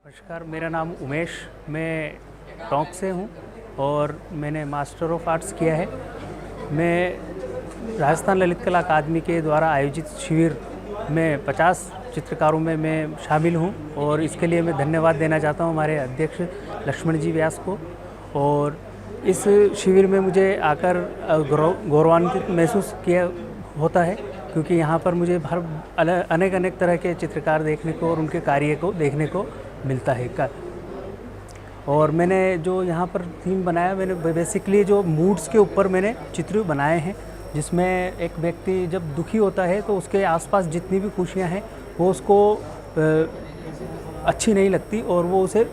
नमस्कार, मेरा नाम उमेश, मैं टोंक से हूँ और मैंने मास्टर ऑफ आर्ट्स किया है। मैं राजस्थान ललित कला अकादमी के द्वारा आयोजित शिविर में 50 चित्रकारों में मैं शामिल हूँ और इसके लिए मैं धन्यवाद देना चाहता हूँ हमारे अध्यक्ष लक्ष्मण जी व्यास को। और इस शिविर में मुझे आकर गौरवान्वित महसूस किया होता है, क्योंकि यहाँ पर मुझे अनेक तरह के चित्रकार देखने को और उनके कार्य को देखने को मिलता है। और मैंने जो यहाँ पर थीम बनाया, मैंने बेसिकली जो मूड्स के ऊपर मैंने चित्र बनाए हैं, जिसमें एक व्यक्ति जब दुखी होता है तो उसके आसपास जितनी भी खुशियाँ हैं वो उसको अच्छी नहीं लगती और वो उसे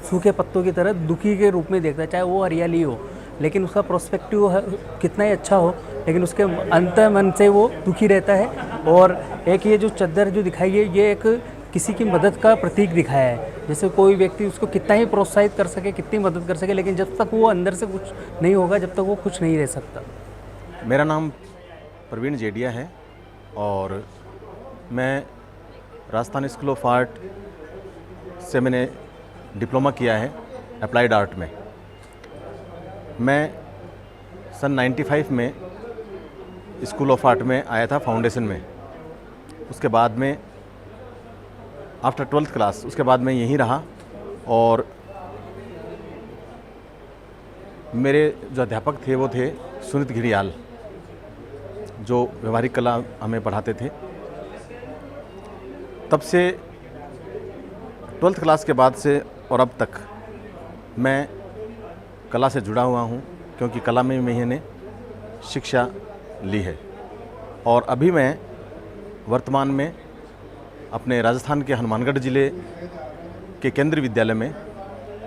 सूखे पत्तों की तरह दुखी के रूप में देखता है, चाहे वो हरियाली हो, लेकिन उसका प्रोस्पेक्टिव कितना ही अच्छा हो, लेकिन उसके अंत मन से वो दुखी रहता है। और एक ये जो चादर जो दिखाई है, ये एक किसी की मदद का प्रतीक दिखाया है। जैसे कोई व्यक्ति उसको कितना ही प्रोत्साहित कर सके, कितनी मदद कर सके, लेकिन जब तक वो अंदर से कुछ नहीं होगा, जब तक वो खुश नहीं रह सकता। मेरा नाम प्रवीण जेडिया है और मैं राजस्थान स्कूल ऑफ आर्ट से मैंने डिप्लोमा किया है अप्लाइड आर्ट में। मैं सन 95 में स्कूल ऑफ आर्ट में आया था फाउंडेशन में। उसके बाद में आफ्टर 12th क्लास उसके बाद मैं यहीं रहा और मेरे जो अध्यापक थे वो थे सुनीत घिड़ियाल, जो व्यवहारिक कला हमें पढ़ाते थे। तब से 12th क्लास के बाद से और अब तक मैं कला से जुड़ा हुआ हूँ, क्योंकि कला में मैंने शिक्षा ली है। और अभी मैं वर्तमान में अपने राजस्थान के हनुमानगढ़ ज़िले के केंद्रीय विद्यालय में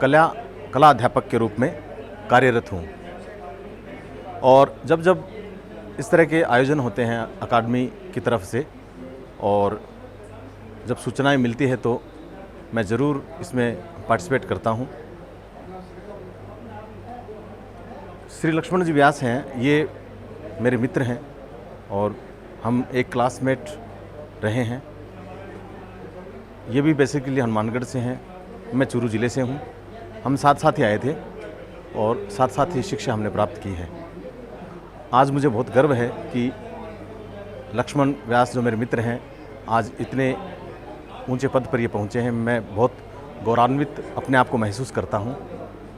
कला अध्यापक के रूप में कार्यरत हूँ। और जब जब इस तरह के आयोजन होते हैं अकादमी की तरफ से और जब सूचनाएं मिलती है तो मैं ज़रूर इसमें पार्टिसिपेट करता हूँ। श्री लक्ष्मण जी व्यास हैं, ये मेरे मित्र हैं और हम एक क्लासमेट रहे हैं। ये भी बेसिकली हनुमानगढ़ से हैं, मैं चूरू ज़िले से हूँ। हम साथ साथ ही आए थे और साथ साथ ही शिक्षा हमने प्राप्त की है। आज मुझे बहुत गर्व है कि लक्ष्मण व्यास जो मेरे मित्र हैं आज इतने ऊंचे पद पर ये पहुँचे हैं। मैं बहुत गौरवान्वित अपने आप को महसूस करता हूँ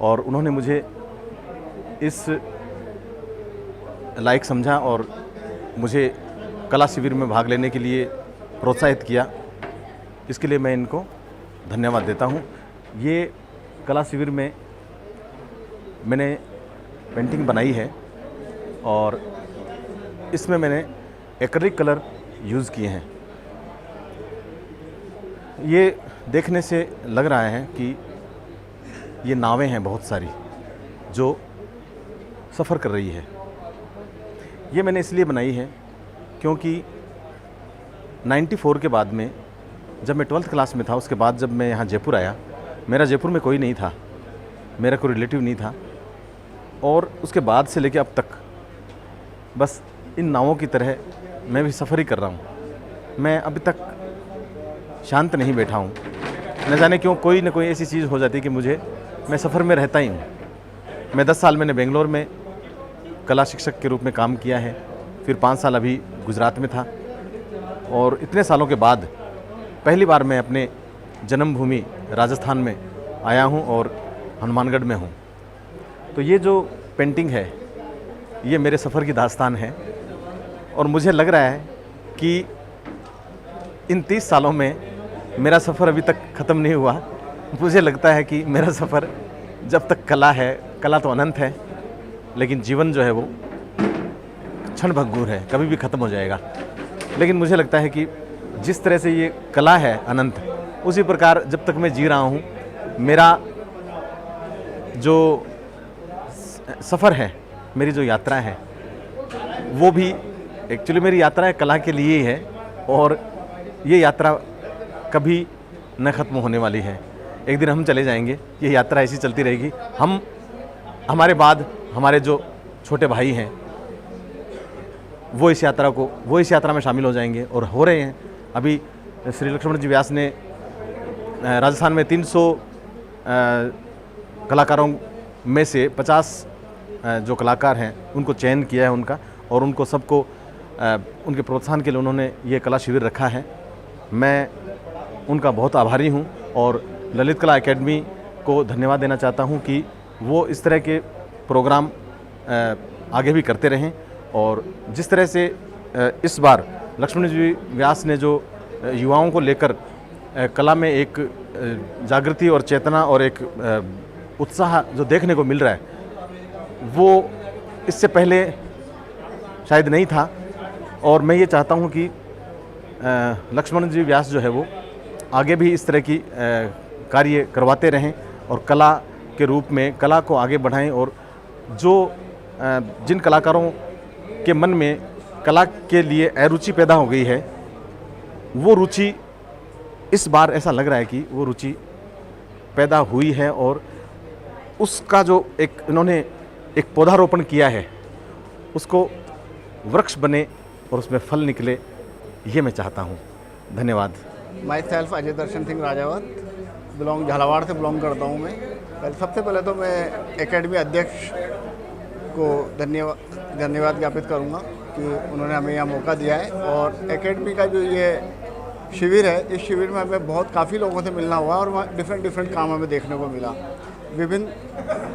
और उन्होंने मुझे इस लायक समझा और मुझे कला शिविर में भाग लेने के लिए प्रोत्साहित किया। इसके लिए मैं इनको धन्यवाद देता हूँ। ये कला शिविर में मैंने पेंटिंग बनाई है और इसमें मैंने एक्रिलिक कलर यूज़ किए हैं। ये देखने से लग रहा है कि ये नावें हैं बहुत सारी जो सफ़र कर रही है। ये मैंने इसलिए बनाई है क्योंकि 94 के बाद में जब मैं 12th क्लास में था, उसके बाद जब मैं यहाँ जयपुर आया, मेरा जयपुर में कोई नहीं था, मेरा कोई रिलेटिव नहीं था। और उसके बाद से लेके अब तक बस इन नावों की तरह मैं भी सफ़र ही कर रहा हूँ। मैं अभी तक शांत नहीं बैठा हूँ। न जाने क्यों कोई न कोई ऐसी चीज़ हो जाती है कि मैं सफ़र में रहता ही हूँ। मैं 10 साल मैंने बेंगलोर में कला शिक्षक के रूप में काम किया है, फिर 5 साल अभी गुजरात में था और इतने सालों के बाद पहली बार मैं अपने जन्मभूमि राजस्थान में आया हूँ और हनुमानगढ़ में हूँ। तो ये जो पेंटिंग है ये मेरे सफ़र की दास्तान है और मुझे लग रहा है कि इन 30 सालों में मेरा सफ़र अभी तक ख़त्म नहीं हुआ। मुझे लगता है कि मेरा सफ़र जब तक कला है, कला तो अनंत है, लेकिन जीवन जो है वो क्षण भंगुर है, कभी भी ख़त्म हो जाएगा। लेकिन मुझे लगता है कि जिस तरह से ये कला है अनंत, उसी प्रकार जब तक मैं जी रहा हूँ, मेरा जो सफ़र है, मेरी जो यात्रा है, वो भी एक्चुअली मेरी यात्रा है कला के लिए ही है और ये यात्रा कभी न ख़त्म होने वाली है। एक दिन हम चले जाएंगे, ये यात्रा ऐसी चलती रहेगी। हमारे बाद हमारे जो छोटे भाई हैं वो इस यात्रा में शामिल हो जाएंगे और हो रहे हैं। अभी श्री लक्ष्मण जी व्यास ने राजस्थान में 300 कलाकारों में से 50 जो कलाकार हैं उनको चयन किया है उनका, और उनको सबको उनके प्रोत्साहन के लिए उन्होंने ये कला शिविर रखा है। मैं उनका बहुत आभारी हूँ और ललित कला एकेडमी को धन्यवाद देना चाहता हूँ कि वो इस तरह के प्रोग्राम आगे भी करते रहें। और जिस तरह से इस बार लक्ष्मण जी व्यास ने जो युवाओं को लेकर कला में एक जागृति और चेतना और एक उत्साह जो देखने को मिल रहा है, वो इससे पहले शायद नहीं था। और मैं ये चाहता हूँ कि लक्ष्मण जी व्यास जो है वो आगे भी इस तरह की कार्य करवाते रहें और कला के रूप में कला को आगे बढ़ाएं, और जो जिन कलाकारों के मन में कला के लिए अरुचि पैदा हो गई है, वो रुचि इस बार ऐसा लग रहा है कि वो रुचि पैदा हुई है, और उसका जो एक इन्होंने एक पौधारोपण किया है उसको वृक्ष बने और उसमें फल निकले, ये मैं चाहता हूँ। धन्यवाद। माई सेल्फ अजय दर्शन सिंह राजावत, झालावाड़ से बिलोंग करता हूँ मैं। सबसे पहले तो मैं एकेडमी अध्यक्ष को धन्यवाद ज्ञापित करूँगा कि उन्होंने हमें यहाँ मौका दिया है। और एकेडमी का जो ये शिविर है, इस शिविर में हमें काफ़ी लोगों से मिलना हुआ और वहाँ डिफरेंट काम हमें देखने को मिला। विभिन्न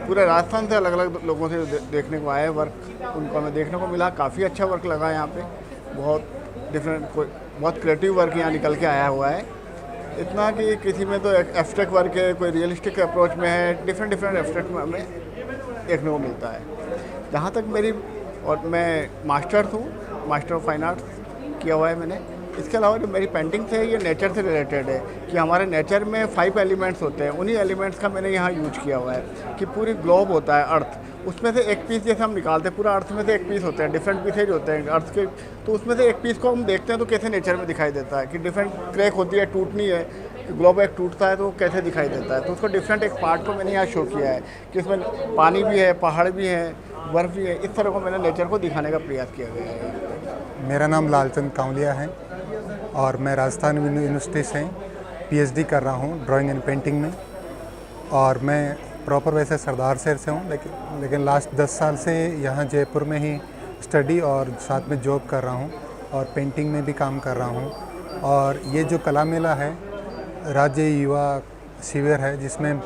पूरे राजस्थान से अलग अलग लोगों से देखने को आए वर्क, उनको हमें देखने को मिला। काफ़ी अच्छा वर्क लगा यहाँ पे, बहुत क्रिएटिव वर्क यहाँ निकल के आया हुआ है। इतना कि किसी में तो एब्स्ट्रैक्ट वर्क है, कोई रियलिस्टिक अप्रोच में है, डिफरेंट एब्स्ट्रैक्ट में हमें देखने को मिलता है। जहाँ तक मैं मास्टर हूँ, मास्टर ऑफ फाइन आर्ट्स किया हुआ है मैंने। इसके अलावा जो मेरी पेंटिंग्स है ये नेचर से रिलेटेड है कि हमारे नेचर में 5 एलिमेंट्स होते हैं, उन्हीं एलिमेंट्स का मैंने यहाँ यूज किया हुआ है कि पूरी ग्लोब होता है अर्थ, उसमें से एक पीस जैसे हम निकालते हैं, पूरा अर्थ में से एक पीस होते हैं, डिफरेंट पीसेज होते हैं अर्थ के, तो उसमें से एक पीस को हम देखते हैं तो कैसे नेचर में दिखाई देता है कि डिफरेंट क्रैक होती है, टूटनी है, ग्लोब एक टूटता है तो कैसे दिखाई देता है। तो उसको डिफरेंट एक पार्ट को मैंने यहाँ शो किया है कि उसमें पानी भी है, पहाड़ भी है, बर्फ़ भी है, इस तरह को मैंने नेचर को दिखाने का प्रयास किया गया है। मेरा नाम लालचंद कांवलिया है और मैं राजस्थान यूनिवर्सिटी से पीएचडी कर रहा हूँ ड्राइंग एंड पेंटिंग में। और मैं प्रॉपर वैसे सरदार शहर से हूँ, लेकिन लास्ट 10 साल से यहाँ जयपुर में ही स्टडी और साथ में जॉब कर रहा हूँ और पेंटिंग में भी काम कर रहा हूँ। और ये जो कला मेला है, राज्य युवा शिविर है, जिसमें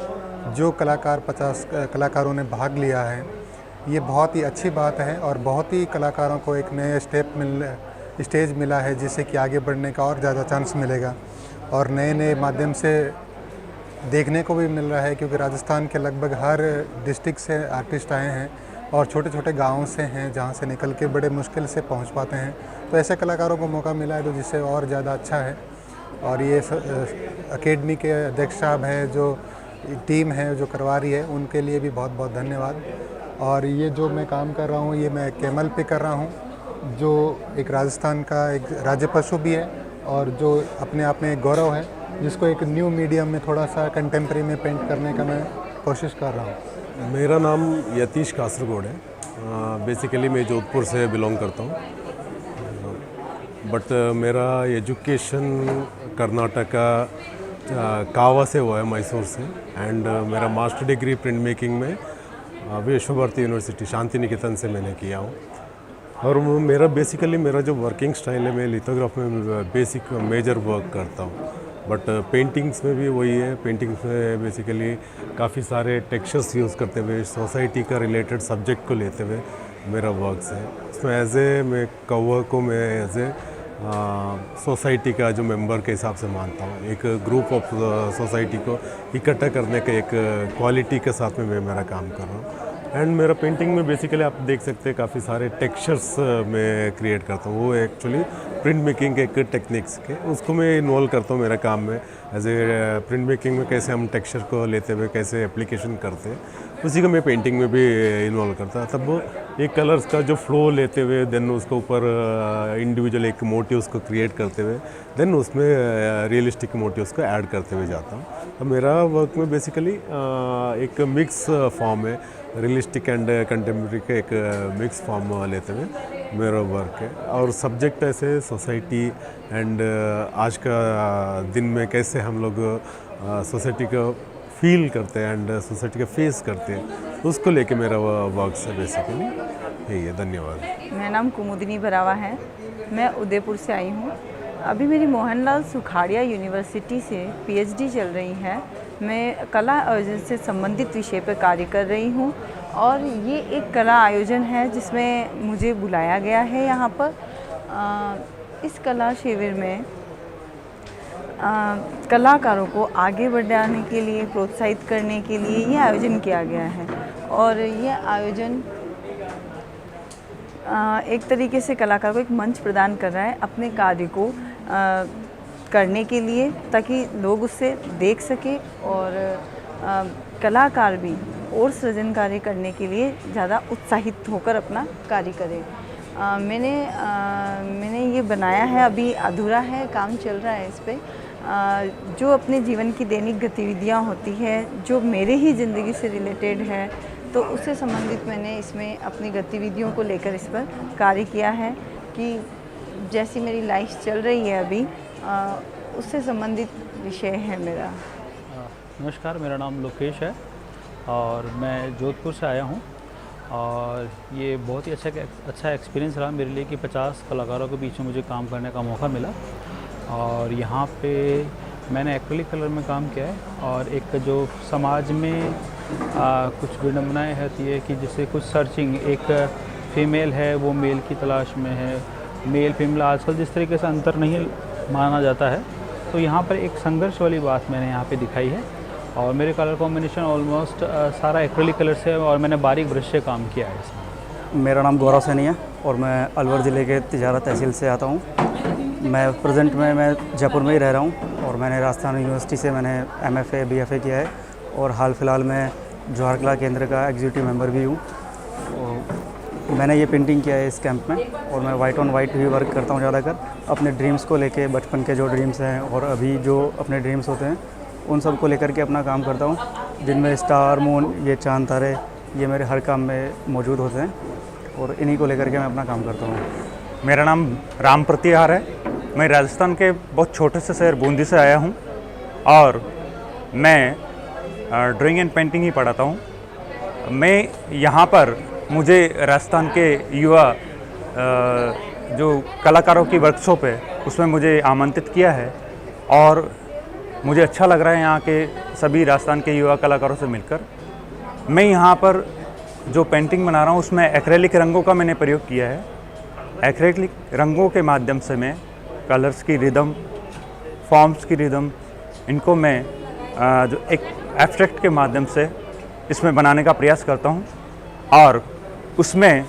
जो 50 कलाकारों ने भाग लिया है, ये बहुत ही अच्छी बात है और बहुत ही कलाकारों को एक नए स्टेज मिला है, जिससे कि आगे बढ़ने का और ज़्यादा चांस मिलेगा और नए माध्यम से देखने को भी मिल रहा है, क्योंकि राजस्थान के लगभग हर डिस्ट्रिक्ट से आर्टिस्ट आए हैं और छोटे छोटे गाँव से हैं, जहाँ से निकल के बड़े मुश्किल से पहुँच पाते हैं। तो ऐसे कलाकारों को मौका मिला है, तो जिससे और ज़्यादा अच्छा है। और ये अकेडमी के अध्यक्ष साहब हैं, जो टीम है जो करवा रही है, उनके लिए भी बहुत बहुत धन्यवाद। और ये जो मैं काम कर रहा हूँ, ये मैं कैमल पे कर रहा हूँ, जो एक राजस्थान का एक राज्य पशु भी है और जो अपने आप में एक गौरव है, जिसको एक न्यू मीडियम में थोड़ा सा कंटेम्प्रेरी में पेंट करने का मैं कोशिश कर रहा हूँ। मेरा नाम यतीश कासरगोड है। बेसिकली मैं जोधपुर से बिलोंग करता हूँ, बट मेरा एजुकेशन कर्नाटका कावा से हुआ है, मैसूर से। एंड मेरा मास्टर डिग्री प्रिंट मेकिंग में विश्व भारती यूनिवर्सिटी शांति निकेतन से मैंने किया हूँ। और मेरा बेसिकली जो वर्किंग स्टाइल है, मैं लिथोग्राफ में बेसिक मेजर वर्क करता हूँ, बट पेंटिंग्स में भी वही है। पेंटिंग्स में बेसिकली काफ़ी सारे टेक्सचर्स यूज़ करते हुए, सोसाइटी का रिलेटेड सब्जेक्ट को लेते हुए मेरा वर्क्स है। उसमें मैं कव्वा को मैं एज ए सोसाइटी का जो मेंबर के हिसाब से मानता हूँ। एक ग्रुप ऑफ सोसाइटी को इकट्ठा करने का एक क्वालिटी के साथ में मैं मेरा काम कर रहा हूँ। एंड मेरा पेंटिंग में बेसिकली आप देख सकते हैं काफ़ी सारे टेक्सचर्स मैं क्रिएट करता हूँ। वो एक्चुअली प्रिंट मेकिंग के एक टेक्निक्स के, उसको मैं इन्वॉल्व करता हूँ मेरा काम में। एज ए प्रिंट मेकिंग में कैसे हम टेक्सचर को लेते हुए कैसे एप्लीकेशन करते हैं, उसी को मैं पेंटिंग में भी इन्वॉल्व करता। तब वो एक कलर्स का जो फ्लो लेते हुए देन उसके ऊपर इंडिविजुअल एक मोटिव्स को क्रिएट करते हुए देन उसमें रियलिस्टिक मोटिव्स को ऐड करते हुए जाता हूँ। तो मेरा वर्क में बेसिकली एक मिक्स फॉर्म है, रियलिस्टिक एंड कंटेम्प्रेरी का एक मिक्स फॉर्म लेते हुए मेरा वर्क है। और सब्जेक्ट ऐसे सोसाइटी एंड आज का दिन में कैसे हम लोग सोसाइटी को फील करते हैं एंड सोसाइटी का फेस करते हैं, उसको लेके मेरा वर्क है बेसिकली। यही है, धन्यवाद। मेरा नाम कुमुदिनी बरावा है, मैं उदयपुर से आई हूँ। अभी मेरी मोहनलाल सुखाड़िया यूनिवर्सिटी से पीएचडी चल रही है। मैं कला आयोजन से संबंधित विषय पर कार्य कर रही हूँ और ये एक कला आयोजन है जिसमें मुझे बुलाया गया है यहाँ पर। इस कला शिविर में कलाकारों को आगे बढ़ाने के लिए, प्रोत्साहित करने के लिए ये आयोजन किया गया है। और ये आयोजन एक तरीके से कलाकार को एक मंच प्रदान कर रहा है अपने कार्य को करने के लिए, ताकि लोग उससे देख सके और कलाकार भी और सृजन कार्य करने के लिए ज़्यादा उत्साहित होकर अपना कार्य करें। मैंने ये बनाया है, अभी अधूरा है, काम चल रहा है इस पर। जो अपने जीवन की दैनिक गतिविधियाँ होती है, जो मेरे ही ज़िंदगी से रिलेटेड है, तो उससे संबंधित मैंने इसमें अपनी गतिविधियों को लेकर इस पर कार्य किया है कि जैसी मेरी लाइफ चल रही है अभी, उससे संबंधित विषय है मेरा। नमस्कार, मेरा नाम लोकेश है और मैं जोधपुर से आया हूँ। और ये बहुत ही अच्छा एक्सपीरियंस रहा मेरे लिए कि 50 कलाकारों के बीच में मुझे काम करने का मौका मिला। और यहाँ पे मैंने एक्रेलिक कलर में काम किया है और एक जो समाज में कुछ विडंबनाएँ होती है कि जैसे कुछ सर्चिंग, एक फ़ीमेल है वो मेल की तलाश में है, मेल फीमेल आजकल जिस तरीके से अंतर नहीं माना जाता है, तो यहाँ पर एक संघर्ष वाली बात मैंने यहाँ पे दिखाई है। और मेरे कलर कॉम्बिनेशन ऑलमोस्ट सारा एक्रेलिक कलर से है और मैंने बारीक ब्रश से काम किया है इसमें। मेरा नाम गौरव सैनी है और मैं अलवर ज़िले के तिजारा तहसील से आता हूँ। मैं प्रेजेंट में जयपुर में ही रह रहा हूँ और मैंने राजस्थान यूनिवर्सिटी से मैंने MFA BFA किया है और हाल फिलहाल मैं जवाहर कला केंद्र का एग्जीक्यूटिव मेंबर भी हूँ। मैंने ये पेंटिंग किया है इस कैंप में और मैं white on white he work करता हूँ ज़्यादातर, अपने ड्रीम्स को लेके, बचपन के जो ड्रीम्स हैं और अभी जो अपने ड्रीम्स होते हैं उन सब को लेकर के अपना काम करता हूँ। जिनमें स्टार, मून, ये चांद, तारे, ये मेरे हर काम में मौजूद होते हैं और इन्हीं को लेकर के मैं अपना काम करता हूँ। मेरा नाम राम प्रतिहार है। मैं राजस्थान के बहुत छोटे से शहर बूंदी से आया हूँ और मैं ड्राइंग एंड पेंटिंग ही पढ़ाता हूँ। मैं यहाँ पर मुझे राजस्थान के युवा जो कलाकारों की वर्कशॉप है उसमें मुझे आमंत्रित किया है और मुझे अच्छा लग रहा है यहाँ के सभी राजस्थान के युवा कलाकारों से मिलकर। मैं यहाँ पर जो पेंटिंग बना रहा हूँ उसमें एक्रेलिक रंगों का मैंने प्रयोग किया है। एक्रेलिक रंगों के माध्यम से मैं कलर्स की रिदम, फॉर्म्स की रिदम, इनको मैं जो एक एब्स्ट्रैक्ट के माध्यम से इसमें बनाने का प्रयास करता हूँ और उसमें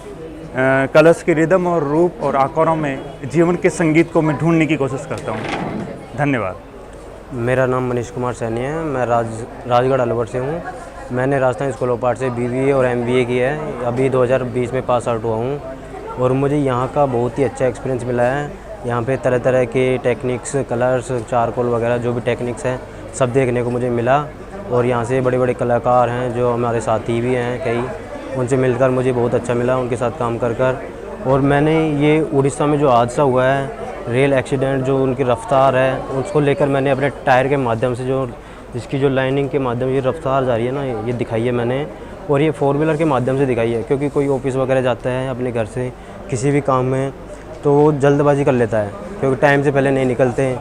कलर्स की रिदम और रूप और आकारों में जीवन के संगीत को मैं ढूंढने की कोशिश करता हूँ। धन्यवाद। मेरा नाम मनीष कुमार सैनी है। मैं राजगढ़ अलवर से हूँ। मैंने राजस्थान स्कूल ऑफ आर्ट से BBA और MBA किया है। अभी 2020 में पास आउट हुआ हूँ और मुझे यहाँ का बहुत ही अच्छा एक्सपीरियंस मिला है। यहाँ पे तरह तरह के टेक्निक्स, कलर्स, चारकोल वगैरह जो भी टेक्निक्स हैं सब देखने को मुझे मिला और यहाँ से बड़े बड़े कलाकार हैं जो हमारे साथी भी हैं कई, उनसे मिलकर मुझे बहुत अच्छा मिला उनके साथ काम कर। और मैंने ये उड़ीसा में जो हादसा हुआ है, रेल एक्सीडेंट, जो उनकी रफ्तार है उसको लेकर मैंने अपने टायर के माध्यम से जो इसकी जो लाइनिंग के माध्यम से रफ्तार जा रही है ना, ये दिखाई है मैंने। और ये 4 व्हीलर के माध्यम से दिखाई है क्योंकि कोई ऑफिस वगैरह जाता है अपने घर से किसी भी काम में तो वो जल्दबाजी कर लेता है क्योंकि टाइम से पहले नहीं निकलते,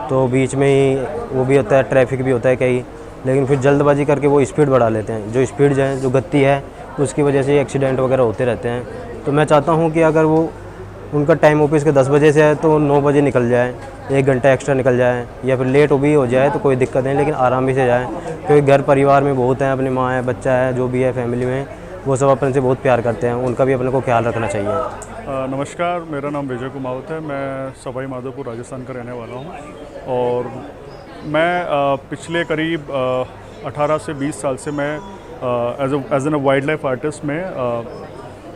तो बीच में ही वो भी होता है, ट्रैफिक भी होता है कई, लेकिन फिर जल्दबाजी करके वो स्पीड बढ़ा लेते हैं। जो स्पीड जो गति है उसकी वजह से एक्सीडेंट वगैरह होते रहते हैं। तो मैं चाहता हूँ कि अगर वो उनका टाइम ऑफिस के 10 बजे से है तो 9 बजे निकल जाए, 1 घंटा एक्स्ट्रा निकल जाए या फिर लेट भी हो जाए तो कोई दिक्कत नहीं, लेकिन आराम भी से जाए क्योंकि घर परिवार में बहुत हैं, अपनी माँ है, बच्चा है, जो भी है फैमिली में, वो सब अपने से बहुत प्यार करते हैं, उनका भी अपने को ख्याल रखना चाहिए। नमस्कार, मेरा नाम विजय कुमावत है। मैं सवाई माधोपुर राजस्थान का रहने वाला हूँ और मैं पिछले करीब 18 से 20 साल से मैं as an wildlife artist में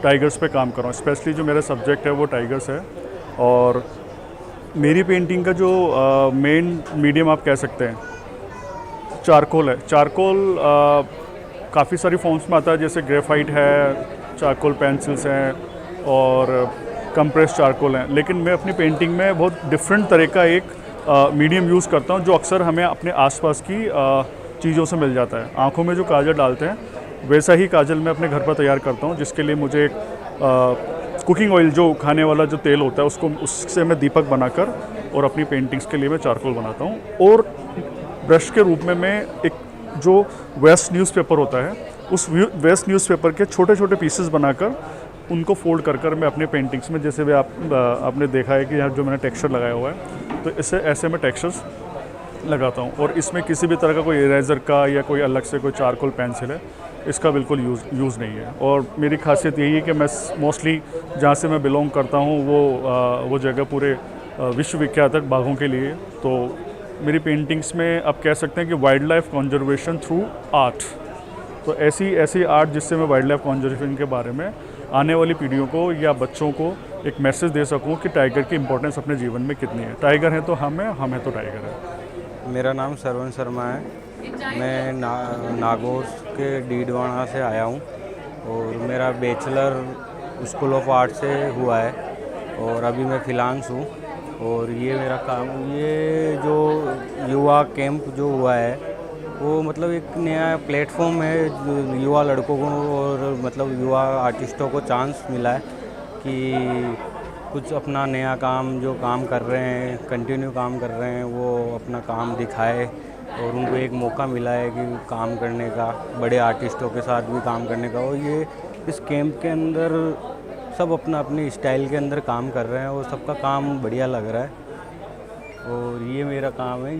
टाइगर्स पे काम कर रहा हूँ। स्पेशली जो मेरा सब्जेक्ट है वो टाइगर्स है और मेरी पेंटिंग का जो मेन मीडियम आप कह सकते हैं चारकोल है। चारकोल काफ़ी सारी फॉर्म्स में आता है, जैसे ग्रेफाइट है, चारकोल पेंसिल्स हैं और कंप्रेस चारकोल हैं, लेकिन मैं अपनी पेंटिंग में बहुत डिफरेंट तरह का एक मीडियम यूज़ करता हूँ जो अक्सर हमें अपने आसपास की चीज़ों से मिल जाता है। आँखों में जो काजल डालते हैं वैसा ही काजल मैं अपने घर पर तैयार करता हूँ, जिसके लिए मुझे एक कुकिंग ऑयल जो खाने वाला जो तेल होता है उससे मैं दीपक बनाकर और अपनी पेंटिंग्स के लिए मैं चारकोल बनाता हूँ। और ब्रश के रूप में मैं एक जो वेस्ट न्यूज़पेपर होता है उस वेस्ट न्यूज़पेपर के छोटे छोटे पीसेस बनाकर उनको फोल्ड कर मैं अपने पेंटिंग्स में, जैसे भी आपने देखा है कि यहाँ जो मैंने टेक्सचर लगाया हुआ है, तो इससे ऐसे मैं टेक्सचर्स लगाता हूँ। और इसमें किसी भी तरह का कोई इरेजर का या कोई अलग से कोई चारकोल पेंसिल है, इसका बिल्कुल यूज़ नहीं है। और मेरी खासियत यही है कि मैं मोस्टली जहाँ से मैं बिलोंग करता हूँ वो जगह पूरे विश्वविख्यात है बाघों के लिए। तो मेरी पेंटिंग्स में आप कह सकते हैं कि wild life conservation through art, तो ऐसी आर्ट जिससे मैं वाइल्ड लाइफ कंजर्वेशन के बारे में आने वाली पीढ़ियों को या बच्चों को एक मैसेज दे सकूं कि टाइगर की इम्पोर्टेंस अपने जीवन में कितनी है। टाइगर है तो हम हैं तो टाइगर है। मेरा नाम सरवन शर्मा है। मैं नागौर के डीडवाना से आया हूँ और मेरा बैचलर स्कूल ऑफ आर्ट से हुआ है और अभी मैं फ्रीलांस हूँ। और ये मेरा काम, ये जो युवा कैंप जो हुआ है वो मतलब एक नया प्लेटफॉर्म है युवा लड़कों को और मतलब युवा आर्टिस्टों को चांस मिला है कि कुछ अपना नया काम जो काम कर रहे हैं, कंटिन्यू काम कर रहे हैं, वो अपना काम दिखाए। और उनको एक मौका मिला है कि काम करने का, बड़े आर्टिस्टों के साथ भी काम करने का। और ये इस कैंप के अंदर सब अपना अपने स्टाइल के अंदर काम कर रहे हैं और सबका काम बढ़िया लग रहा है। और ये मेरा काम है,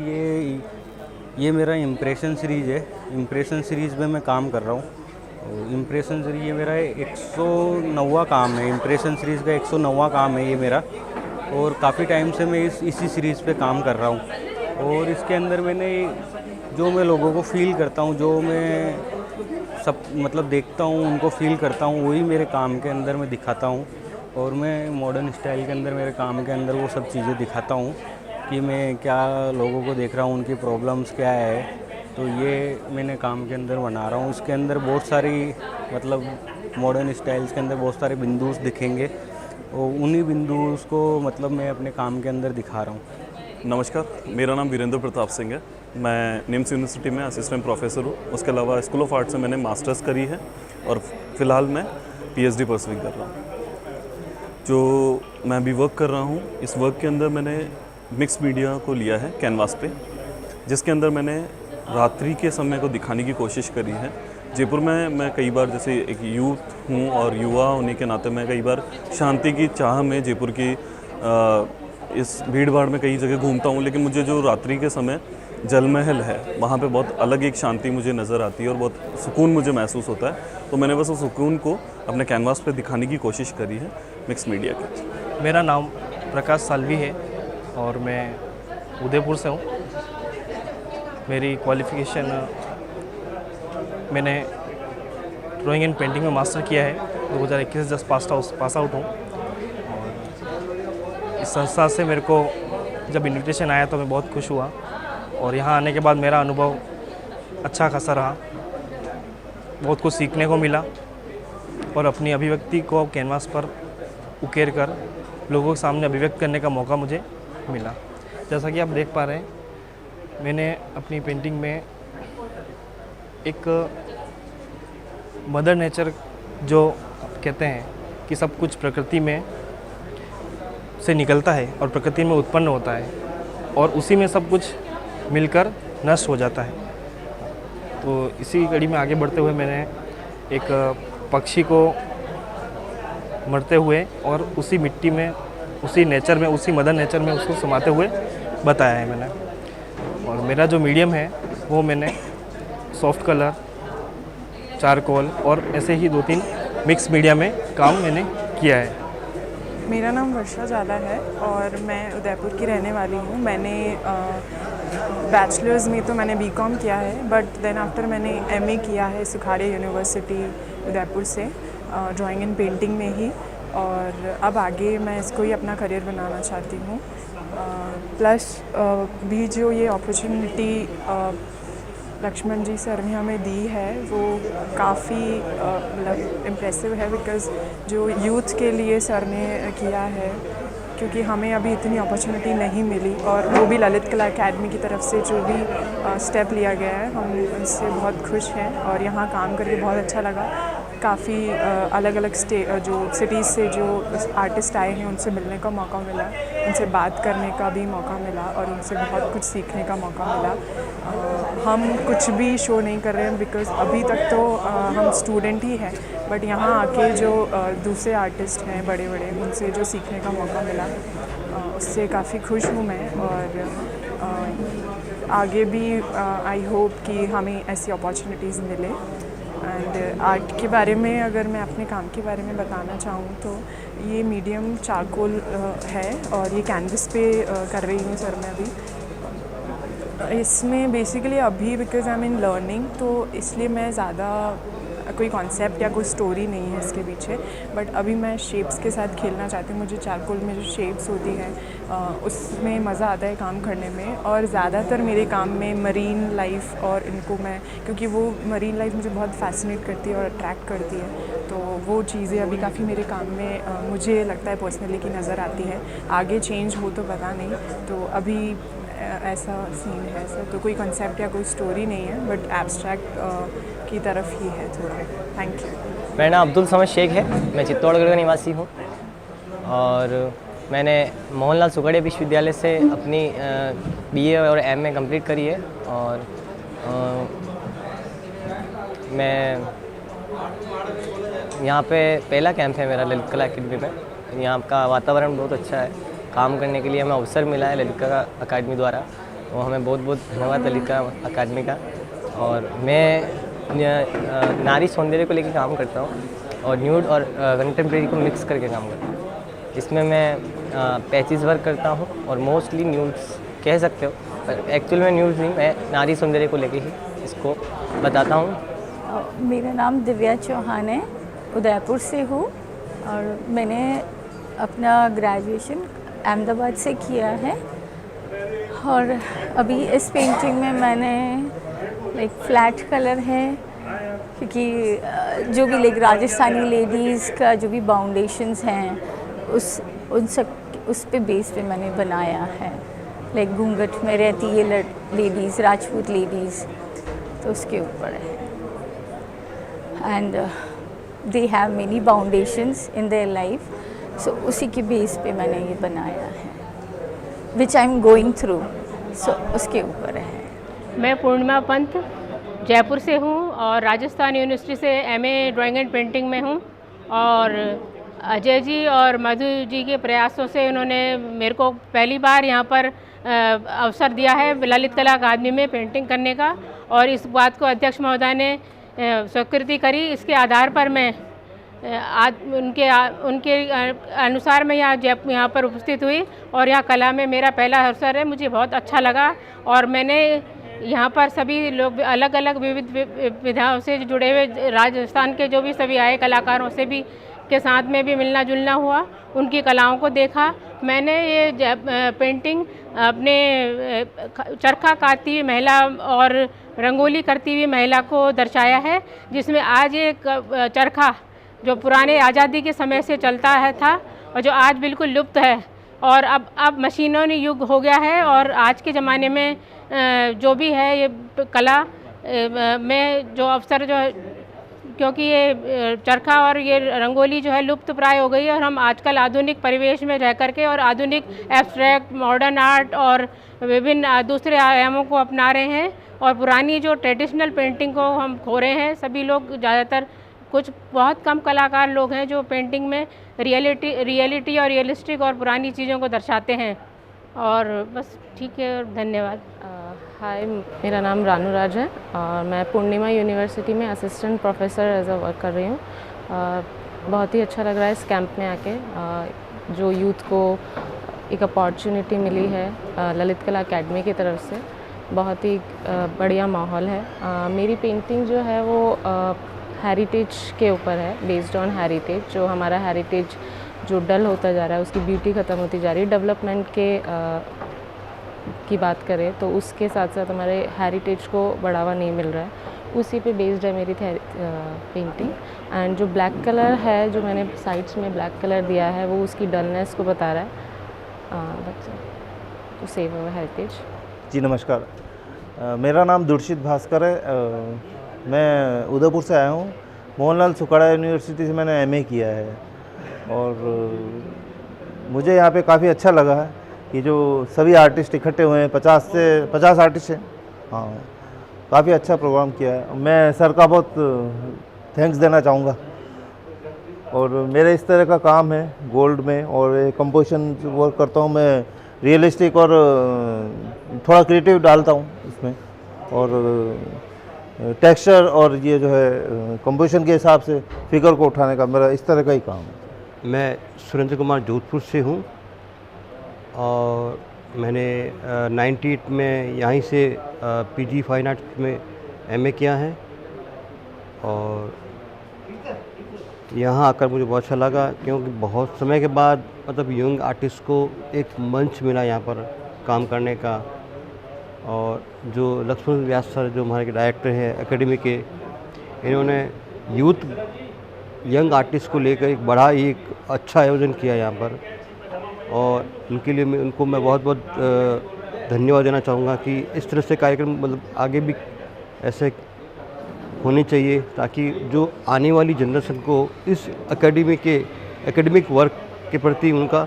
ये मेरा इम्प्रेशन सीरीज़ है। इम्प्रेशन सीरीज़ में मैं काम कर रहा हूँ और इम्प्रेशन सीरीज ये मेरा 109वां काम है। इम्प्रेशन सीरीज़ का 109वां काम है ये मेरा। और काफ़ी टाइम से मैं इसी सीरीज़ पे काम कर रहा हूँ। और इसके अंदर मैंने जो मैं लोगों को फ़ील करता हूँ, जो मैं सब मतलब देखता हूँ, उनको फ़ील करता हूँ, वही मेरे काम के अंदर मैं दिखाता हूँ। और मैं मॉडर्न स्टाइल के अंदर मेरे काम के अंदर वो सब चीज़ें दिखाता हूँ कि मैं क्या लोगों को देख रहा हूँ, उनकी प्रॉब्लम्स क्या है। तो ये मैंने काम के अंदर बना रहा हूँ। इसके अंदर बहुत सारी मतलब मॉडर्न स्टाइल्स के अंदर बहुत सारे बिंदुस दिखेंगे और उन्हीं बिंदुस को मतलब मैं अपने काम के अंदर दिखा रहा हूँ। नमस्कार, मेरा नाम वीरेंद्र प्रताप सिंह है। मैं निम्स यूनिवर्सिटी में असिस्टेंट प्रोफेसर हूँ। उसके अलावा स्कूल ऑफ आर्ट से मैंने मास्टर्स करी है और फ़िलहाल मैं पीएचडी परस्यूइंग कर रहा हूँ। जो मैं अभी वर्क कर रहा हूँ, इस वर्क के अंदर मैंने मिक्स मीडिया को लिया है कैनवास पे, जिसके अंदर मैंने रात्रि के समय को दिखाने की कोशिश करी है। जयपुर में मैं कई बार, जैसे एक यूथ हूँ और युवा होने के नाते मैं कई बार शांति की चाह में जयपुर की इस भीड़ भाड़ में कई जगह घूमता हूँ, लेकिन मुझे जो रात्रि के समय जल महल है वहाँ पे बहुत अलग एक शांति मुझे नज़र आती है और बहुत सुकून मुझे महसूस होता है। तो मैंने बस उस सुकून को अपने कैनवास पे दिखाने की कोशिश करी है मिक्स मीडिया के। मेरा नाम प्रकाश सालवी है और मैं उदयपुर से हूँ। मेरी क्वालिफ़िकेशन, मैंने ड्राइंग एंड पेंटिंग में मास्टर किया है। 2021 जस्ट पास आउट हूँ। और इस संस्था से मेरे को जब इन्विटेशन आया तो मैं बहुत खुश हुआ और यहाँ आने के बाद मेरा अनुभव अच्छा खासा रहा। बहुत कुछ सीखने को मिला और अपनी अभिव्यक्ति को कैनवास पर उकेर कर लोगों के सामने अभिव्यक्त करने का मौका मुझे मिला। जैसा कि आप देख पा रहे हैं, मैंने अपनी पेंटिंग में एक मदर नेचर, जो कहते हैं कि सब कुछ प्रकृति में से निकलता है और प्रकृति में उत्पन्न होता है और उसी में सब कुछ मिलकर नष्ट हो जाता है। तो इसी कड़ी में आगे बढ़ते हुए मैंने एक पक्षी को मरते हुए और उसी मिट्टी में, उसी नेचर में, उसी मदर नेचर में उसको समाते हुए बताया है मैंने। और मेरा जो मीडियम है वो मैंने सॉफ्ट कलर, चारकोल और ऐसे ही 2-3 मिक्स मीडिया में काम मैंने किया है। मेरा नाम वर्षा जाला है और मैं उदयपुर की रहने वाली हूँ। मैंने बैचलर्स में तो मैंने बीकॉम किया है, बट देन आफ्टर मैंने एमए किया है सुखाड़िया यूनिवर्सिटी उदयपुर से ड्राइंग एंड पेंटिंग में ही। और अब आगे मैं इसको ही अपना करियर बनाना चाहती हूँ। प्लस भी जो ये अपॉर्चुनिटी लक्ष्मण जी सर ने हमें दी है वो काफ़ी मतलब इम्प्रेसिव है, बिकॉज़ जो यूथ के लिए सर ने किया है क्योंकि हमें अभी इतनी अपॉर्चुनिटी नहीं मिली, और वो भी ललित कला अकेडमी की तरफ से जो भी स्टेप लिया गया है, हम उससे बहुत खुश हैं और यहाँ काम करके बहुत अच्छा लगा। काफ़ी अलग अलग जो सिटीज़ से जो आर्टिस्ट आए हैं उनसे मिलने का मौका मिला, उनसे बात करने का भी मौका मिला और उनसे बहुत कुछ सीखने का मौका मिला। हम कुछ भी शो नहीं कर रहे हैं बिकॉज़ अभी तक तो हम स्टूडेंट ही हैं, बट यहाँ आके जो दूसरे आर्टिस्ट हैं बड़े बड़े, उनसे जो सीखने का मौका मिला उससे काफ़ी खुश हूँ मैं। और आगे भी आई होप कि हमें ऐसी अपॉर्चुनिटीज़ मिले। एंड आर्ट के बारे में अगर मैं अपने काम के बारे में बताना चाहूँ तो ये मीडियम चारकोल है और ये कैनवस पे कर रही हूँ सर मैं अभी। इसमें बेसिकली अभी because I am in learning, तो इसलिए मैं ज़्यादा कोई कॉन्सेप्ट या कोई स्टोरी नहीं है इसके पीछे, बट अभी मैं शेप्स के साथ खेलना चाहती हूँ। मुझे चारकोल में जो शेप्स होती हैं उसमें मज़ा आता है काम करने में, और ज़्यादातर मेरे काम में मरीन लाइफ और इनको मैं, क्योंकि वो मरीन लाइफ मुझे बहुत फैसिनेट करती है और अट्रैक्ट करती है, तो वो चीज़ें अभी काफ़ी मेरे काम में मुझे लगता है पर्सनली कि नज़र आती है। आगे चेंज हो तो पता नहीं, तो अभी ऐसा सीन है सर। तो कोई कंसेप्ट या कोई स्टोरी नहीं है, बट एब्स्ट्रैक्ट की तरफ ही है थोड़ा। Thank you. मेरा नाम अब्दुल समद शेख है, मैं चित्तौड़गढ़ का निवासी हूँ और मैंने मोहनलाल सुगड़िया विश्वविद्यालय से अपनी बीए और एमए कंप्लीट करी है। और मैं यहाँ पे पहला कैंप है मेरा ललित कला अकेडमी में। यहाँ का वातावरण बहुत अच्छा है, काम करने के लिए हमें अवसर मिला है ललित कला अकादमी द्वारा, तो हमें बहुत बहुत धन्यवाद ललित कला अकादमी का। और मैं नारी सौंदर्य को लेकर काम करता हूँ और न्यूड और कंटेम्प्रेरी को मिक्स करके काम करता हूँ। इसमें मैं पैचेस वर्क करता हूँ और मोस्टली न्यूड्स कह सकते हो, पर एक्चुअल में न्यूड्स नहीं, मैं नारी सौंदर्य को लेकर ही इसको बताता हूँ। मेरा नाम दिव्या चौहान है, उदयपुर से हूँ और मैंने अपना ग्रेजुएशन अहमदाबाद से किया है। और अभी इस पेंटिंग में मैंने लाइक फ्लैट कलर है, क्योंकि जो भी लाइक राजस्थानी लेडीज़ का जो भी बाउंडेशंस हैं उस पे बेस पे मैंने बनाया है। लाइक घूंघट में रहती है लेडीज़, राजपूत लेडीज़, तो उसके ऊपर है। And they have many boundations in their life, so उसी के बेस पे मैंने ये बनाया है, which I am going through, so उसके ऊपर है। मैं पूर्णिमा पंत जयपुर से हूँ और राजस्थान यूनिवर्सिटी से एमए ड्राइंग एंड पेंटिंग में हूँ। और अजय जी और मधु जी के प्रयासों से उन्होंने मेरे को पहली बार यहाँ पर अवसर दिया है ललित कला अकादमी में पेंटिंग करने का, और इस बात को अध्यक्ष महोदय ने स्वीकृति करी। इसके आधार पर मैं उनके अनुसार मैं यहाँ पर उपस्थित हुई और यहाँ कला में मेरा पहला अवसर है। मुझे बहुत अच्छा लगा और मैंने यहाँ पर सभी लोग अलग अलग विविध विधाओं से जुड़े हुए राजस्थान के जो भी सभी आए कलाकारों से भी के साथ में भी मिलना जुलना हुआ, उनकी कलाओं को देखा। मैंने ये पेंटिंग अपने चरखा काटती हुई महिला और रंगोली करती हुई महिला को दर्शाया है, जिसमें आज एक चरखा जो पुराने आज़ादी के समय से चलता है था और जो आज बिल्कुल लुप्त है, और अब मशीनों युग हो गया है। और आज के ज़माने में जो भी है ये कला में जो अवसर जो क्योंकि ये चरखा और ये रंगोली जो है लुप्त प्राय हो गई है, और हम आजकल आधुनिक परिवेश में रह करके और आधुनिक एब्स्ट्रैक्ट मॉडर्न आर्ट और विभिन्न दूसरे आयामों को अपना रहे हैं, और पुरानी जो ट्रेडिशनल पेंटिंग को हम खो रहे हैं। सभी लोग ज़्यादातर कुछ बहुत कम कलाकार लोग हैं जो पेंटिंग में रियलिटी और रियलिस्टिक और पुरानी चीज़ों को दर्शाते हैं। और बस ठीक है, और धन्यवाद। हाय, मेरा नाम रानू राज है और मैं पूर्णिमा यूनिवर्सिटी में assistant professor as a work कर रही हूँ। बहुत ही अच्छा लग रहा है इस कैंप में आके, जो यूथ को एक अपॉर्चुनिटी मिली है ललित कला अकेडमी की तरफ से। बहुत ही बढ़िया माहौल है। मेरी पेंटिंग जो है वो हेरिटेज के ऊपर है, बेस्ड ऑन हेरिटेज। जो हमारा हेरिटेज जो डल होता जा रहा है, उसकी ब्यूटी ख़त्म होती जा रही है। डेवलपमेंट की बात करें तो उसके साथ साथ हमारे हेरिटेज को बढ़ावा नहीं मिल रहा है, उसी पे बेस्ड है मेरी पेंटिंग। एंड जो ब्लैक कलर है, जो मैंने साइड्स में ब्लैक कलर दिया है, वो उसकी डलनेस को बता रहा है। to save our heritage. जी नमस्कार, मेरा नाम दुर्शित भास्कर है। मैं उदयपुर से आया हूँ। मोहनलाल सुखाड़ा यूनिवर्सिटी से मैंने एमए किया है और मुझे यहाँ पे काफ़ी अच्छा लगा है कि जो सभी आर्टिस्ट इकट्ठे हुए हैं, 50 आर्टिस्ट हैं। हाँ, काफ़ी अच्छा प्रोग्राम किया है। मैं सर का बहुत थैंक्स देना चाहूँगा। और मेरे इस तरह का काम है गोल्ड में, और कंपोजिशन वर्क करता हूँ मैं, रियलिस्टिक और थोड़ा क्रिएटिव डालता हूँ इसमें, और टेक्सचर और ये जो है कंपोजिशन के हिसाब से फिगर को उठाने का मेरा इस तरह का ही काम है। मैं सुरेंद्र कुमार जोधपुर से हूँ और मैंने 98 में यहीं से पीजी फाइन आर्ट्स में एमए किया है और यहाँ आकर मुझे बहुत अच्छा लगा, क्योंकि बहुत समय के बाद मतलब यंग आर्टिस्ट को एक मंच मिला यहाँ पर काम करने का। और जो लक्ष्मण व्यास सर जो हमारे डायरेक्टर हैं एकेडमी के, इन्होंने यूथ यंग आर्टिस्ट को लेकर एक बड़ा ही एक अच्छा आयोजन किया यहाँ पर, और उनके लिए उनको मैं बहुत बहुत धन्यवाद देना चाहूँगा कि इस तरह से कार्यक्रम मतलब आगे भी ऐसे होनी चाहिए, ताकि जो आने वाली जनरेशन को इस एकेडमिक वर्क के प्रति उनका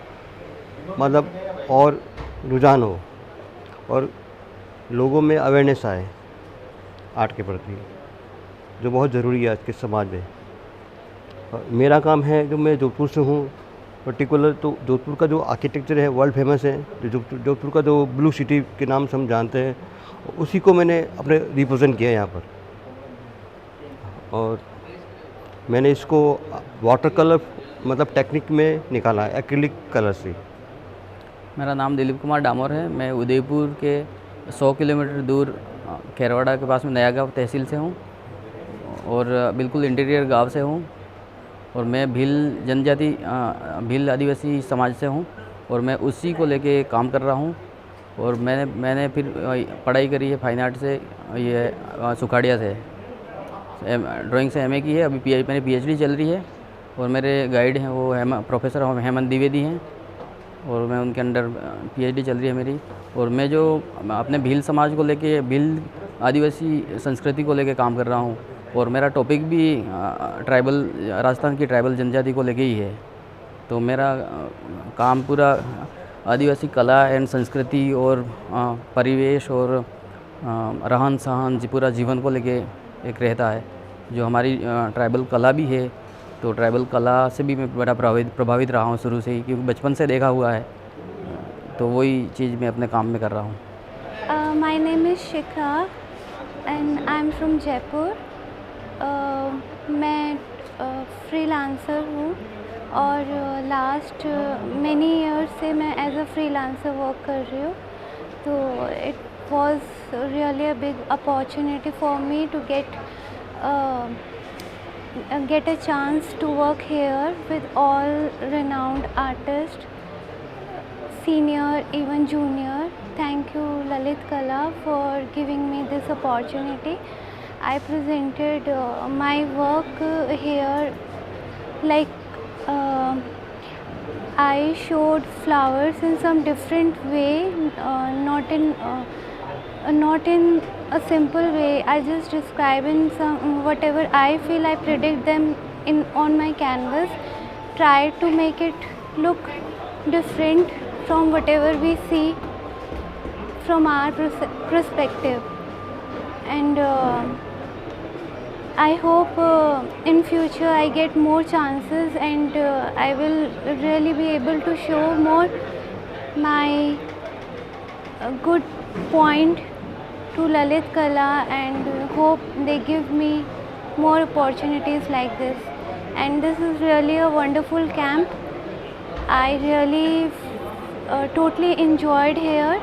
मतलब और रुझान हो और लोगों में अवेयरनेस आए आर्ट के प्रति, जो बहुत ज़रूरी है आज के समाज में। मेरा काम है, जो मैं जोधपुर से हूँ पर्टिकुलर, तो जोधपुर का जो आर्किटेक्चर है वर्ल्ड फेमस है। जोधपुर का जो ब्लू सिटी के नाम से हम जानते हैं, उसी को मैंने अपने रिप्रेजेंट किया यहाँ पर। और मैंने इसको वाटर कलर मतलब टेक्निक में निकाला है, एक्रिलिक कलर से। मेरा नाम दिलीप कुमार डामोर है। मैं उदयपुर के 100 किलोमीटर दूर खेरवाड़ा के पास में नया गाँव तहसील से हूँ और बिल्कुल इंटीरियर गांव से हूँ। और मैं भील जनजाति भील आदिवासी समाज से हूँ और मैं उसी को लेके काम कर रहा हूँ। और मैंने फिर पढ़ाई करी है फाइन आर्ट से, ये सुखाड़िया से ड्राइंग से एमए की है। अभी मैंने पीएचडी चल रही है और मेरे गाइड हैं वो प्रोफेसर हेमंत द्विवेदी हैं और मैं उनके अंडर पीएचडी चल रही है मेरी। और मैं जो अपने भील समाज को लेके, भील आदिवासी संस्कृति को लेके काम कर रहा हूँ और मेरा टॉपिक भी ट्राइबल, राजस्थान की ट्राइबल जनजाति को लेके ही है। तो मेरा काम पूरा आदिवासी कला एंड संस्कृति और परिवेश और रहन सहन पूरा जीवन को लेके एक रहता है, जो हमारी ट्राइबल कला भी है। तो ट्राइबल कला से भी मैं बड़ा प्रभावित रहा हूँ शुरू से ही, क्योंकि बचपन से देखा हुआ है। तो वही चीज़ मैं अपने काम में कर रहा हूँ। My name is Shikha and I am from Jaipur. मैं फ्रीलांसर हूँ और लास्ट मैनी ईयर्स से मैं एज अ फ्रीलांसर वर्क कर रही हूँ। तो it was really a big opportunity for me to get a chance to work here with all renowned artists, senior, even junior. Thank you Lalit Kala for giving me this opportunity. I presented my work here, like I showed flowers in some different way, not in a simple way. I just describe in some whatever I feel, I predict them on my canvas, try to make it look different from whatever we see from our perspective. And I hope in future I get more chances and I will really be able to show more my good point to Lalit Kala, and hope they give me more opportunities like this. And this is really a wonderful camp. I really totally enjoyed here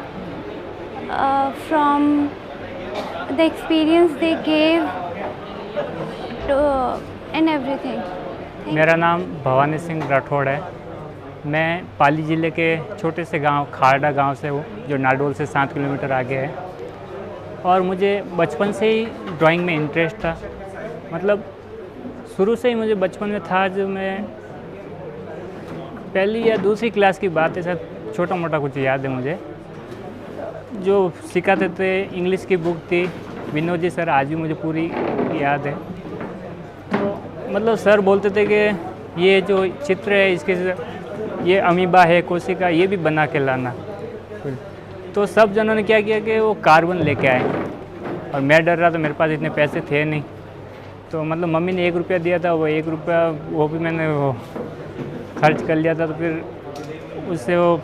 from the experience they gave and everything. मेरा नाम भवानी सिंह राठौड़ है। मैं पाली ज़िले के छोटे से गांव खारडा गांव से हूँ, जो नाडोल से 7 किलोमीटर आगे है। और मुझे बचपन से ही ड्राइंग में इंटरेस्ट था, मतलब शुरू से ही मुझे बचपन में था। जो मैं पहली या दूसरी क्लास की बात है, सर छोटा मोटा कुछ याद है मुझे। जो सिखाते थे इंग्लिश की बुक थी विनोद जी सर, आज भी मुझे पूरी याद है। तो मतलब सर बोलते थे कि ये जो चित्र है इसके ये अमीबा है, कोशिका, ये भी बना के लाना। तो सब जनों ने क्या किया कि वो कार्बन लेके आए, और मैं डर रहा था, मेरे पास इतने पैसे थे नहीं। तो मतलब मम्मी ने 1 रुपया दिया था, वो 1 रुपया वो भी मैंने वो खर्च कर लिया था। तो फिर उससे वो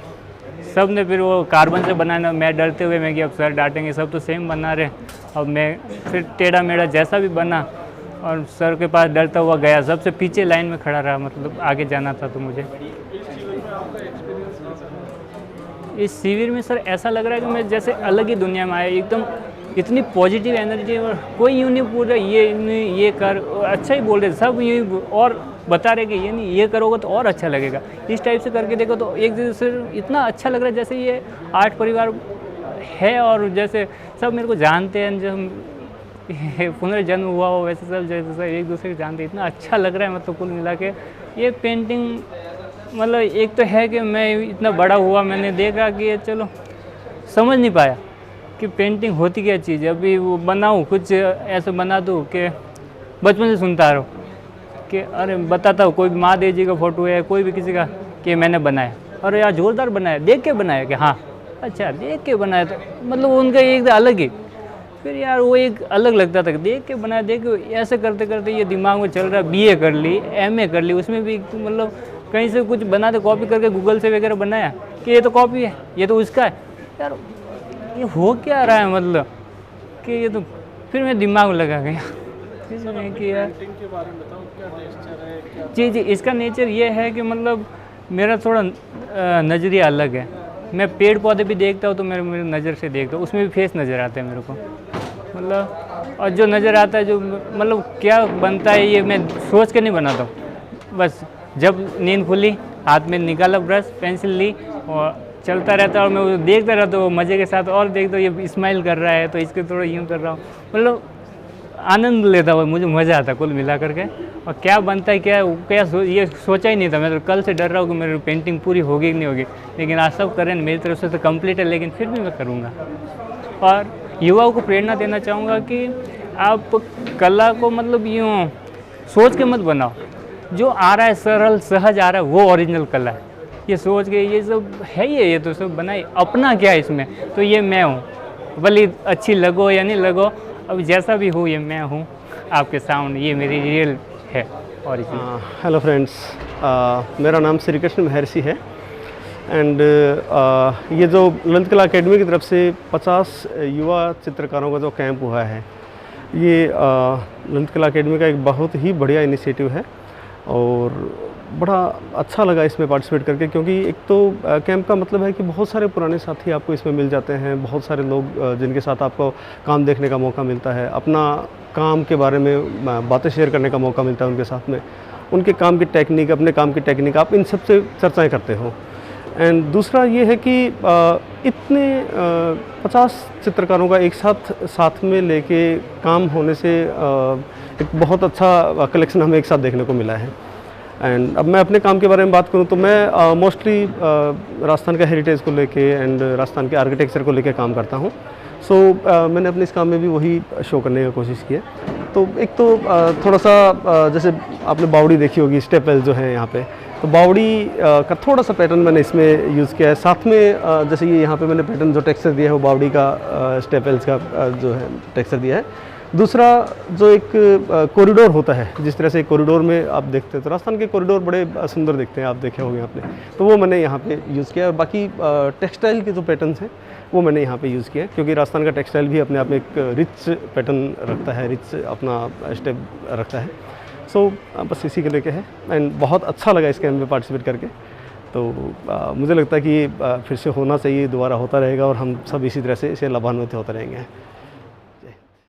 सब ने फिर वो कार्बन से बनाना, मैं डरते हुए मैं कि अब सर डांटेंगे, सब तो सेम बना रहे। अब मैं फिर टेढ़ा मेढ़ा जैसा भी बना और सर के पास डरता हुआ गया, सबसे पीछे लाइन में खड़ा रहा, मतलब आगे जाना था। तो मुझे इस शिविर में सर ऐसा लग रहा है कि मैं जैसे अलग ही दुनिया में आया, एकदम इतनी पॉजिटिव एनर्जी, और कोई यूँ नहीं पूछ रहा ये कर, अच्छा ही बोल रहे सब, ये और बता रहे कि ये नहीं ये करोगे तो और अच्छा लगेगा, इस टाइप से करके देखो तो एक जैसे इतना अच्छा लग रहा है जैसे ये 8 परिवार है, और जैसे सब मेरे को जानते हैं, जब पुनर्जन्म हुआ हो वैसे सब जैसे सब एक दूसरे को जानते हैं। इतना अच्छा लग रहा है, मतलब कुल मिला के ये पेंटिंग, मतलब एक तो है कि मैं इतना बड़ा हुआ, मैंने देखा कि ये चलो समझ नहीं पाया कि पेंटिंग होती क्या चीज़ है। अभी वो बनाऊँ कुछ ऐसे बना दूँ कि बचपन से सुनता आ रहा हूँ कि अरे बताता हूँ, कोई महादेव जी का फ़ोटो है, कोई भी किसी का, कि मैंने बनाया, और यार ज़ोरदार बनाया, देख के बनाया कि हाँ अच्छा देख के बनाया, तो मतलब उनका एक अलग ही, फिर यार वो एक अलग लगता था, देख के बनाया, देख के ऐसे करते करते ये दिमाग में चल रहा है। BA कर ली, MA कर ली, उसमें भी मतलब कहीं से कुछ बनाते, कॉपी करके गूगल से वगैरह बनाया कि ये तो कॉपी है, ये तो उसका है, यार ये हो क्या रहा है, मतलब कि ये तो, फिर मैं दिमाग में लगा गया कि यार जी इसका नेचर ये है कि मतलब मेरा थोड़ा नज़रिया अलग है। मैं पेड़ पौधे भी देखता हूँ तो मेरे नज़र से देखता हूँ, उसमें भी फेस नज़र आता है मेरे को, मतलब और जो नज़र आता है, जो मतलब क्या बनता है ये मैं सोच के नहीं बनाता हूँ। बस जब नींद खुली, हाथ में निकाला ब्रश, पेंसिल ली और चलता रहता, और मैं वो देखता रहता हूँ मज़े के साथ, और देखता हूँ ये स्माइल कर रहा है तो इसके थोड़ा यूँ कर रहा हूँ, मतलब आनंद लेता हुआ मुझे मज़ा आता कुल मिला करके। और क्या बनता है क्या ये सोचा ही नहीं था। मैं तो कल से डर रहा हूँ कि मेरी पेंटिंग पूरी होगी कि नहीं होगी, लेकिन आज सब करें, मेरी तरफ से तो कंप्लीट है, लेकिन फिर भी मैं करूँगा। और युवाओं को प्रेरणा देना चाहूँगा कि आप कला को मतलब यूँ सोच के मत बनाओ, जो आ रहा है सरल सहज आ रहा है वो ओरिजिनल कला है। ये सोच के ये सब है ये तो सब बनाई, अपना क्या है इसमें, तो ये मैं हूँ, भले अच्छी लगो या नहीं लगो, अब जैसा भी हो ये मैं हूँ आपके सामने, ये मेरी रियल है। और हेलो फ्रेंड्स, मेरा नाम श्री कृष्ण महर्षि है, एंड ये जो ललित कला अकेडमी की तरफ से 50 युवा चित्रकारों का जो कैंप हुआ है, ये ललित कला अकेडमी का एक बहुत ही बढ़िया इनिशिएटिव है, और बड़ा अच्छा लगा इसमें पार्टिसिपेट करके, क्योंकि एक तो कैंप का मतलब है कि बहुत सारे पुराने साथी आपको इसमें मिल जाते हैं, बहुत सारे लोग जिनके साथ आपको काम देखने का मौका मिलता है, अपना काम के बारे में बातें शेयर करने का मौका मिलता है उनके साथ में, उनके काम की टेक्निक, अपने काम की टेक्निक, आप इन सब से चर्चाएँ करते हो। एंड दूसरा ये है कि इतने 50 चित्रकारों का एक साथ में लेके काम होने से एक बहुत अच्छा कलेक्शन हमें एक साथ देखने को मिला है। एंड अब मैं अपने काम के बारे में बात करूं तो मैं मोस्टली राजस्थान का हेरिटेज को लेके एंड राजस्थान के आर्किटेक्चर को लेके काम करता हूं। सो मैंने अपने इस काम में भी वही शो करने की कोशिश की है। तो एक तो थोड़ा सा जैसे आपने बावड़ी देखी होगी, स्टेपवेल जो है यहाँ पे, तो बावड़ी का थोड़ा सा पैटर्न मैंने इसमें यूज़ किया है। साथ में जैसे ये यहाँ पे मैंने पैटर्न जो टेक्सचर दिया है वो बावड़ी का स्टेपवेल्स का जो है टेक्सचर दिया है। दूसरा जो एक कॉरिडोर होता है, जिस तरह से कॉरिडोर में आप देखते हैं तो राजस्थान के कॉरिडोर बड़े सुंदर दिखते हैं, आप देखे होंगे आपने, तो वो मैंने यहाँ पे यूज़ किया है। बाकी टेक्सटाइल के जो पैटर्न्स हैं वो मैंने यहाँ पे यूज़ किया है, क्योंकि राजस्थान का टेक्सटाइल भी अपने आप में एक रिच पैटर्न रखता है, रिच अपना स्टेप रखता है। सो बस इसी के लेके है, एंड बहुत अच्छा लगा इस कैंप में पार्टिसिपेट करके। तो मुझे लगता है कि फिर से होना चाहिए, दोबारा होता रहेगा, और हम सब इसी तरह से इसे लाभान्वित होते रहेंगे।